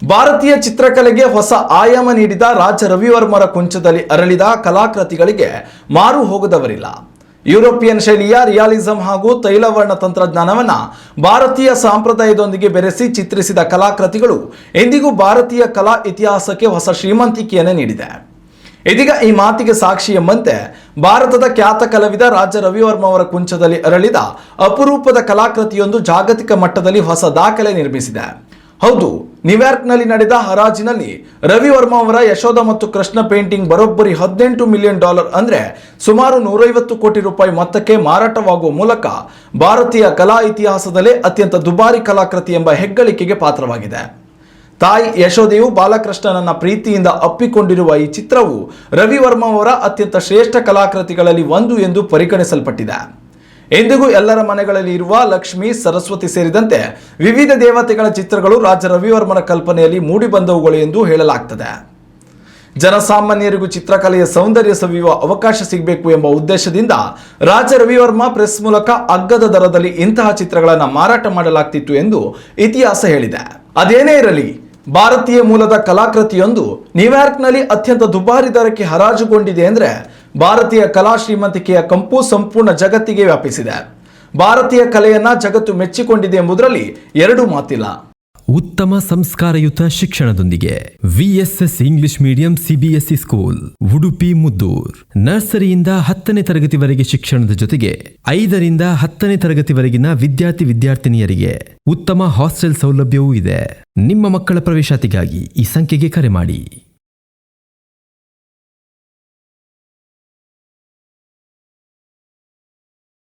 ಭಾರತೀಯ ಚಿತ್ರಕಲೆಗೆ ಹೊಸ ಆಯಾಮ ನೀಡಿದ ರಾಜ ರವಿವರ್ಮರ ಕುಂಚದಲ್ಲಿ ಅರಳಿದ ಕಲಾಕೃತಿಗಳಿಗೆ ಮಾರು ಹೋಗದವರಿಲ್ಲ. ಯುರೋಪಿಯನ್ ಶೈಲಿಯ ರಿಯಾಲಿಸಂ ಹಾಗೂ ತೈಲವರ್ಣ ತಂತ್ರಜ್ಞಾನವನ್ನು ಭಾರತೀಯ ಸಂಪ್ರದಾಯದೊಂದಿಗೆ ಬೆರೆಸಿ ಚಿತ್ರಿಸಿದ ಕಲಾಕೃತಿಗಳು ಎಂದಿಗೂ ಭಾರತೀಯ ಕಲಾ ಇತಿಹಾಸಕ್ಕೆ ಹೊಸ ಶ್ರೀಮಂತಿಕೆಯನ್ನು ನೀಡಿದೆ. ಇದೀಗ ಈ ಮಾತಿಗೆ ಸಾಕ್ಷಿ ಎಂಬಂತೆ ಭಾರತದ ಖ್ಯಾತ ಕಲಾವಿದ ರಾಜ ರವಿವರ್ಮ ಅವರ ಕುಂಚದಲ್ಲಿ ಅರಳಿದ ಅಪರೂಪದ ಕಲಾಕೃತಿಯೊಂದು ಜಾಗತಿಕ ಮಟ್ಟದಲ್ಲಿ ಹೊಸ ದಾಖಲೆ ನಿರ್ಮಿಸಿದೆ. ಹೌದು, ನ್ಯೂಯಾರ್ಕ್ನಲ್ಲಿ ನಡೆದ ಹರಾಜಿನಲ್ಲಿ ರವಿವರ್ಮ ಅವರ ಯಶೋಧ ಮತ್ತು ಕೃಷ್ಣ ಪೇಂಟಿಂಗ್ ಬರೋಬ್ಬರಿ $18 ಮಿಲಿಯನ್ ಅಂದ್ರೆ ಸುಮಾರು 150 ಕೋಟಿ ರೂಪಾಯಿ ಮೊತ್ತಕ್ಕೆ ಮಾರಾಟವಾಗುವ ಮೂಲಕ ಭಾರತೀಯ ಕಲಾ ಇತಿಹಾಸದಲ್ಲೇ ಅತ್ಯಂತ ದುಬಾರಿ ಕಲಾಕೃತಿ ಎಂಬ ಹೆಗ್ಗಳಿಕೆಗೆ ಪಾತ್ರವಾಗಿದೆ. ತಾಯಿ ಯಶೋಧೆಯು ಬಾಲಕೃಷ್ಣನನ್ನ ಪ್ರೀತಿಯಿಂದ ಅಪ್ಪಿಕೊಂಡಿರುವ ಈ ಚಿತ್ರವು ರವಿವರ್ಮ ಅವರ ಅತ್ಯಂತ ಶ್ರೇಷ್ಠ ಕಲಾಕೃತಿಗಳಲ್ಲಿ ಒಂದು ಎಂದು ಪರಿಗಣಿಸಲ್ಪಟ್ಟಿದೆ. ಎಂದಿಗೂ ಎಲ್ಲರ ಮನೆಗಳಲ್ಲಿ ಇರುವ ಲಕ್ಷ್ಮಿ, ಸರಸ್ವತಿ ಸೇರಿದಂತೆ ವಿವಿಧ ದೇವತೆಗಳ ಚಿತ್ರಗಳು ರಾಜ ರವಿವರ್ಮನ ಕಲ್ಪನೆಯಲ್ಲಿ ಮೂಡಿಬಂದವುಗಳು ಎಂದು ಹೇಳಲಾಗ್ತದೆ. ಜನಸಾಮಾನ್ಯರಿಗೂ ಚಿತ್ರಕಲೆಯ ಸೌಂದರ್ಯ ಸವಿಯುವ ಅವಕಾಶ ಸಿಗಬೇಕು ಎಂಬ ಉದ್ದೇಶದಿಂದ ರಾಜ ರವಿವರ್ಮ ಪ್ರೆಸ್ ಮೂಲಕ ಅಗ್ಗದ ದರದಲ್ಲಿ ಇಂತಹ ಚಿತ್ರಗಳನ್ನು ಮಾರಾಟ ಮಾಡಲಾಗ್ತಿತ್ತು ಎಂದು ಇತಿಹಾಸ ಹೇಳಿದೆ. ಅದೇನೇ ಇರಲಿ, ಭಾರತೀಯ ಮೂಲದ ಕಲಾಕೃತಿಯೊಂದು ನ್ಯೂಯಾರ್ಕ್ನಲ್ಲಿ ಅತ್ಯಂತ ದುಬಾರಿ ದರಕ್ಕೆ ಹರಾಜುಗೊಂಡಿದೆ ಅಂದರೆ ಭಾರತೀಯ ಕಲಾ ಶ್ರೀಮಂತಿಕೆಯ ಕಂಪು ಸಂಪೂರ್ಣ ಜಗತ್ತಿಗೆ ವ್ಯಾಪಿಸಿದೆ. ಭಾರತೀಯ ಕಲೆಯನ್ನ ಜಗತ್ತು ಮೆಚ್ಚಿಕೊಂಡಿದೆ ಎಂಬುದರಲ್ಲಿ ಎರಡೂ ಮಾತಿಲ್ಲ. ಉತ್ತಮ ಸಂಸ್ಕಾರಯುತ ಶಿಕ್ಷಣದೊಂದಿಗೆ VSS English medium CBSE school Udupi Muddur. ನರ್ಸರಿಯಿಂದ 10ನೇ ತರಗತಿವರೆಗೆ ಶಿಕ್ಷಣದ ಜೊತೆಗೆ 5ರಿಂದ 10ನೇ ತರಗತಿವರೆಗಿನ ವಿದ್ಯಾರ್ಥಿನಿಯರಿಗೆ ಉತ್ತಮ ಹಾಸ್ಟೆಲ್ ಸೌಲಭ್ಯವೂ ಇದೆ. ನಿಮ್ಮ ಮಕ್ಕಳ ಪ್ರವೇಶಾತಿಗಾಗಿ ಈ ಸಂಖ್ಯೆಗೆ ಕರೆ ಮಾಡಿ.